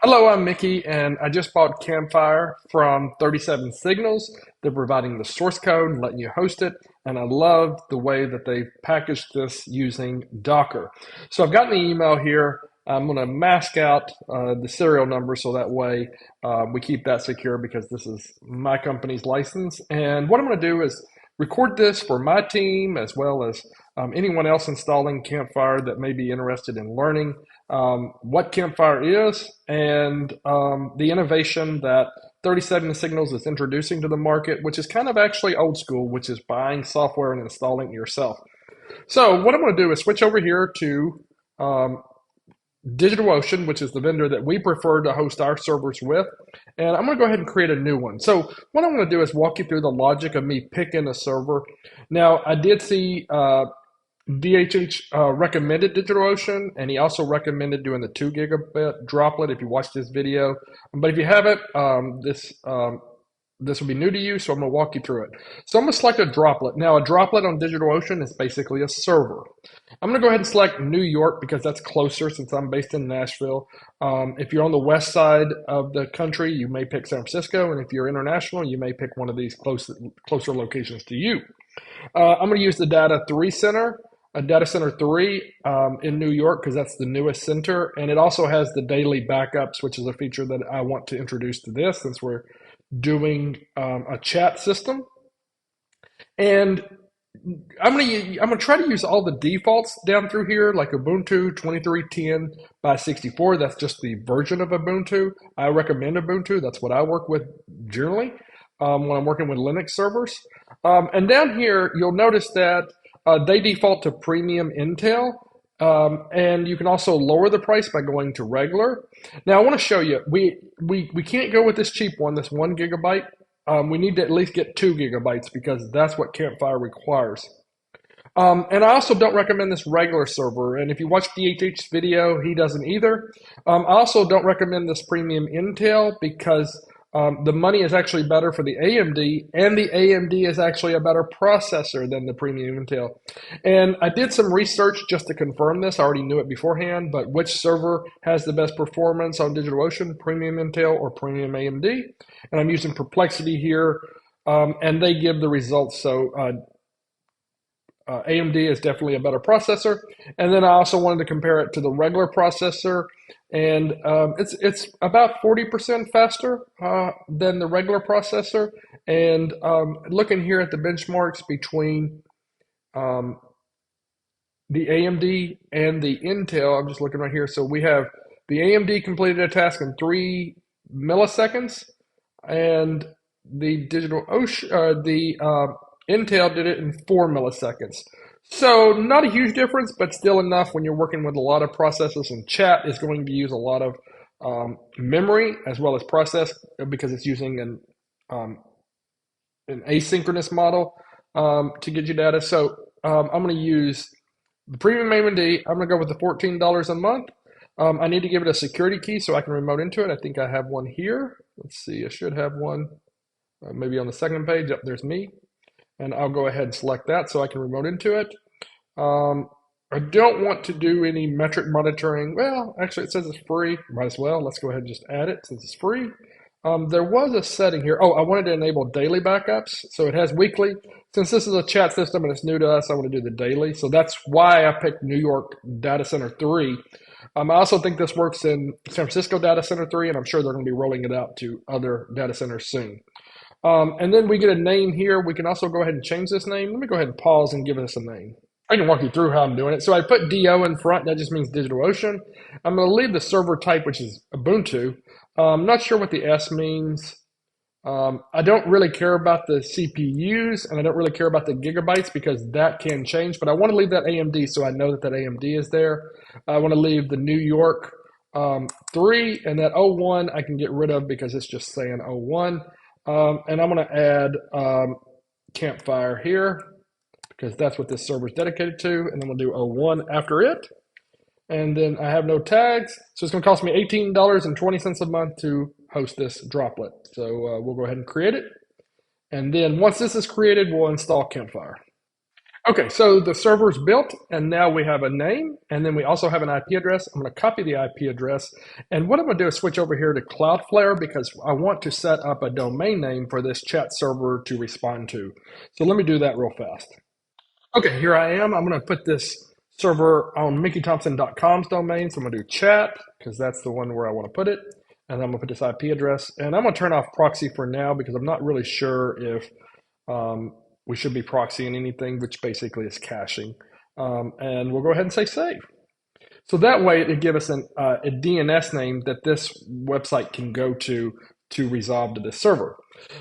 Hello, I'm Mickey, and I just bought Campfire from 37Signals. They're providing the source code and letting you host it, and I love the way that they packaged this using Docker. So I've gotten the email here. I'm going to mask out the serial number so that way we keep that secure because this is my company's license. And what I'm going to do is record this for my team as well as anyone else installing Campfire that may be interested in learning what Campfire is and the innovation that 37 Signals is introducing to the market, which is kind of actually old school, which is buying software and installing it yourself. So what I'm going to do is switch over here to um, DigitalOcean, which is the vendor that we prefer to host our servers with. And I'm going to go ahead and create a new one. So what I'm going to do is walk you through the logic of me picking a server. Now, I did see DHH recommended DigitalOcean, and he also recommended doing the 2 gigabit droplet if you watch this video. But if you haven't, this will be new to you, so I'm going to walk you through it. So I'm going to select a droplet. Now, a droplet on DigitalOcean is basically a server. I'm going to go ahead and select New York because that's closer since I'm based in Nashville. If you're on the west side of the country, you may pick San Francisco, and if you're international, you may pick one of these closer locations to you. I'm going to use the Data 3 Center. A Data Center 3 in New York because that's the newest center. And it also has the daily backups, which is a feature that I want to introduce to this since we're doing a chat system. And I'm gonna try to use all the defaults down through here, like Ubuntu 23.10 by 64. That's just the version of Ubuntu. I recommend Ubuntu. That's what I work with generally when I'm working with Linux servers. And down here, you'll notice that they default to premium Intel, and you can also lower the price by going to regular. Now, I want to show you, we can't go with this cheap one, this 1 gigabyte. We need to at least get 2 gigabytes because that's what Campfire requires. And I also don't recommend this regular server. And if you watch DHH's video, he doesn't either. I also don't recommend this premium Intel because the money is actually better for the AMD, and the AMD is actually a better processor than the premium Intel. And I did some research just to confirm this. I already knew it beforehand, but which server has the best performance on DigitalOcean, premium Intel or premium AMD? And I'm using Perplexity here, and they give the results. So AMD is definitely a better processor. And then I also wanted to compare it to the regular processor, and it's about 40% faster than the regular processor. And looking here at the benchmarks between the AMD and the Intel, I'm just looking right here. So we have the AMD completed a task in 3 milliseconds, and the Intel did it in 4 milliseconds. So not a huge difference, but still enough when you're working with a lot of processors, and chat is going to use a lot of memory as well as process because it's using an asynchronous model to get you data. So I'm going to use the premium AMD. I'm going to go with the $14 a month. I need to give it a security key so I can remote into it. I think I have one here. Let's see, I should have one maybe on the second page. Yep, there's me. And I'll go ahead and select that so I can remote into it. I don't want to do any metric monitoring. Well, actually, it says it's free. Might as well. Let's go ahead and just add it since it's free. There was a setting here. Oh, I wanted to enable daily backups. So it has weekly. Since this is a chat system and it's new to us, I want to do the daily. So that's why I picked New York Data Center 3. I also think this works in San Francisco Data Center 3, and I'm sure they're going to be rolling it out to other data centers soon. And then we get a name here. We can also go ahead and change this name. Let me go ahead and pause and give us a name. I can walk you through how I'm doing it. So I put DO in front. That just means DigitalOcean. I'm going to leave the server type, which is Ubuntu. I'm not sure what the S means. I don't really care about the CPUs, and I don't really care about the gigabytes because that can change. But I want to leave that AMD so I know that AMD is there. I want to leave the New York 3, and that 01 I can get rid of because it's just saying 01. And I'm going to add Campfire here because that's what this server is dedicated to. And then we'll do 01 after it. And then I have no tags. So it's going to cost me $18.20 a month to host this droplet. So we'll go ahead and create it. And then once this is created, we'll install Campfire. Okay, so the server's built, and now we have a name, and then we also have an IP address. I'm going to copy the IP address, and what I'm going to do is switch over here to Cloudflare because I want to set up a domain name for this chat server to respond to. So let me do that real fast. Okay, here I am. I'm going to put this server on MickeyThompson.com's domain. So I'm going to do chat because that's the one where I want to put it. And I'm going to put this IP address. And I'm going to turn off proxy for now because I'm not really sure if we should be proxying anything, which basically is caching. And we'll go ahead and say save. So that way it give us a DNS name that this website can go to resolve to this server.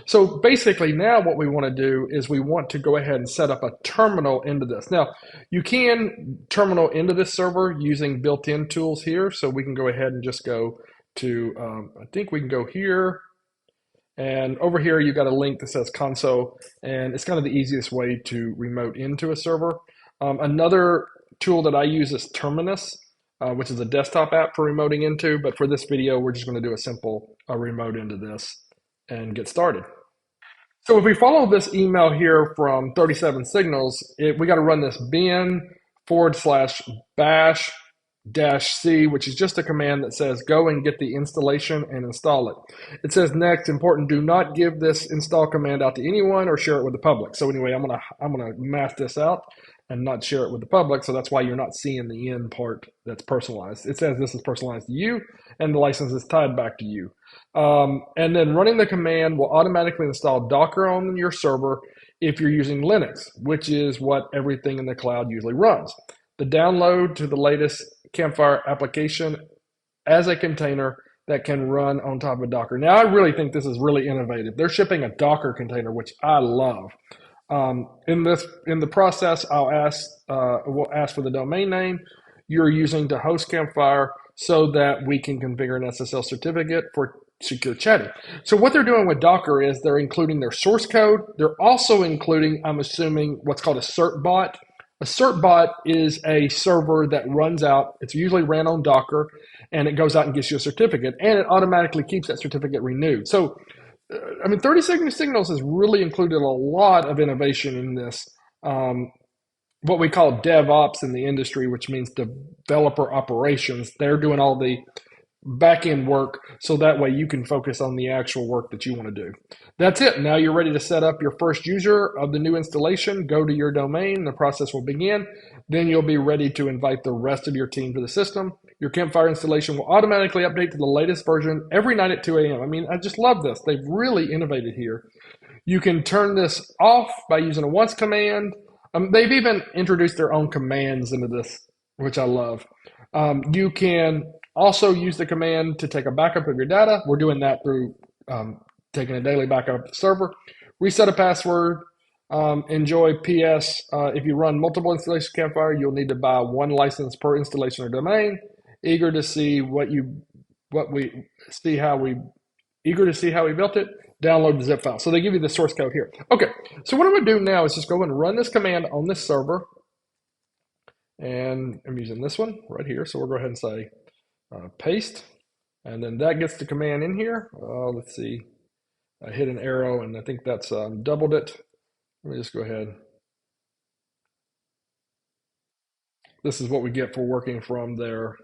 So basically now what we want to do is we want to go ahead and set up a terminal into this. Now you can terminal into this server using built-in tools here. So we can go ahead and just go to, I think we can go here. And over here, you've got a link that says console, and it's kind of the easiest way to remote into a server. Another tool that I use is Terminus, which is a desktop app for remoting into. But for this video, we're just going to do a simple remote into this and get started. So if we follow this email here from 37Signals, we got to run this bin/bash -c, which is just a command that says go and get the installation and install it. It says next, important, do not give this install command out to anyone or share it with the public. So anyway, I'm gonna mask this out and not share it with the public. So that's why you're not seeing the end part that's personalized. It says this is personalized to you and the license is tied back to you. And then running the command will automatically install Docker on your server if you're using Linux, which is what everything in the cloud usually runs. The download to the latest Campfire application as a container that can run on top of Docker. Now, I really think this is really innovative. They're shipping a Docker container, which I love. In the process, we'll ask for the domain name you're using to host Campfire so that we can configure an SSL certificate for secure chatting. So what they're doing with Docker is they're including their source code. They're also including, I'm assuming, what's called a certbot. A certbot is a server that runs out. It's usually ran on Docker, and it goes out and gets you a certificate, and it automatically keeps that certificate renewed. So, I mean, 37Signals has really included a lot of innovation in this, what we call DevOps in the industry, which means developer operations. They're doing all the back-end work so that way you can focus on the actual work that you want to do. That's it. Now you're ready to set up your first user of the new installation. Go to your domain. The process will begin. Then you'll be ready to invite the rest of your team to the system. Your Campfire installation will automatically update to the latest version every night at 2 a.m. I mean, I just love this. They've really innovated here. You can turn this off by using a once command. They've even introduced their own commands into this, which I love. You can also use the command to take a backup of your data. We're doing that through taking a daily backup of the server. Reset a password. Enjoy PS. If you run multiple installations of Campfire, you'll need to buy one license per installation or domain. Eager to see how we built it. Download the zip file. So they give you the source code here. Okay, so what I'm going to do now is just go and run this command on this server. And I'm using this one right here. So we'll go ahead and say paste. And then that gets the command in here. Let's see. I hit an arrow, and I think that's doubled it. Let me just go ahead. This is what we get for working from there.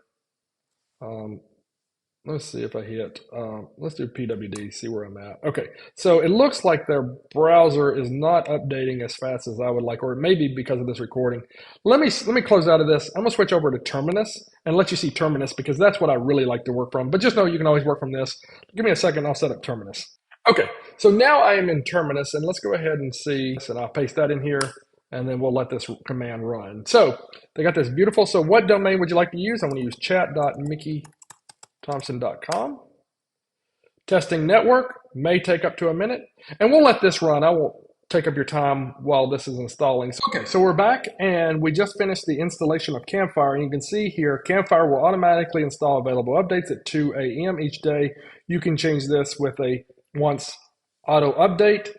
Let's see if I hit, let's do PWD, see where I'm at. Okay, so it looks like their browser is not updating as fast as I would like, or it may be because of this recording. Let me close out of this. I'm gonna switch over to Terminus and let you see Terminus because that's what I really like to work from. But just know you can always work from this. Give me a second, I'll set up Terminus. Okay, so now I am in Terminus, and let's go ahead and see, and I'll paste that in here, and then we'll let this command run. So they got this beautiful, so what domain would you like to use? I'm gonna use chat.MickeyThompson.com. Testing network may take up to a minute, and we'll let this run. I won't take up your time while this is installing. Okay, so we're back, and we just finished the installation of Campfire, and you can see here, Campfire will automatically install available updates at 2 a.m. each day. You can change this with a once auto update.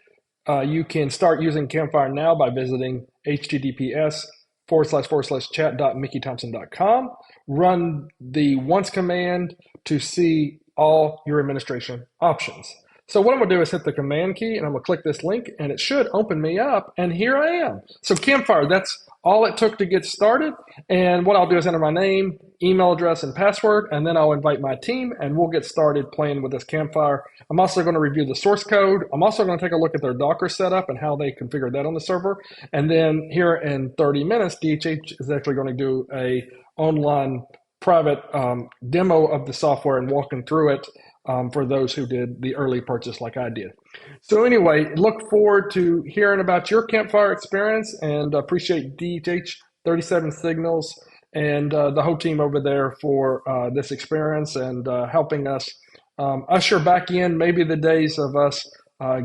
You can start using Campfire now by visiting https://chat.MickeyThompson.com. Run the once command to see all your administration options. So what I'm gonna do is hit the command key and I'm gonna click this link and it should open me up and here I am. So Campfire, that's all it took to get started. And what I'll do is enter my name, email address, and password, and then I'll invite my team and we'll get started playing with this Campfire. I'm also gonna review the source code. I'm also gonna take a look at their Docker setup and how they configured that on the server. And then here in 30 minutes, DHH is actually gonna do a online private demo of the software and walking through it for those who did the early purchase like I did. So anyway, look forward to hearing about your Campfire experience and appreciate DHH 37 Signals and the whole team over there for this experience and helping us usher back in maybe the days of us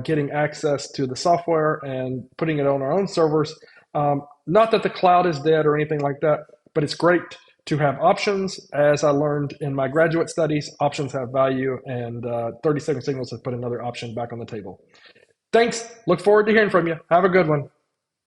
getting access to the software and putting it on our own servers. Not that the cloud is dead or anything like that, but it's great to have options. As I learned in my graduate studies, options have value, and 37 Signals has put another option back on the table. Thanks. Look forward to hearing from you. Have a good one.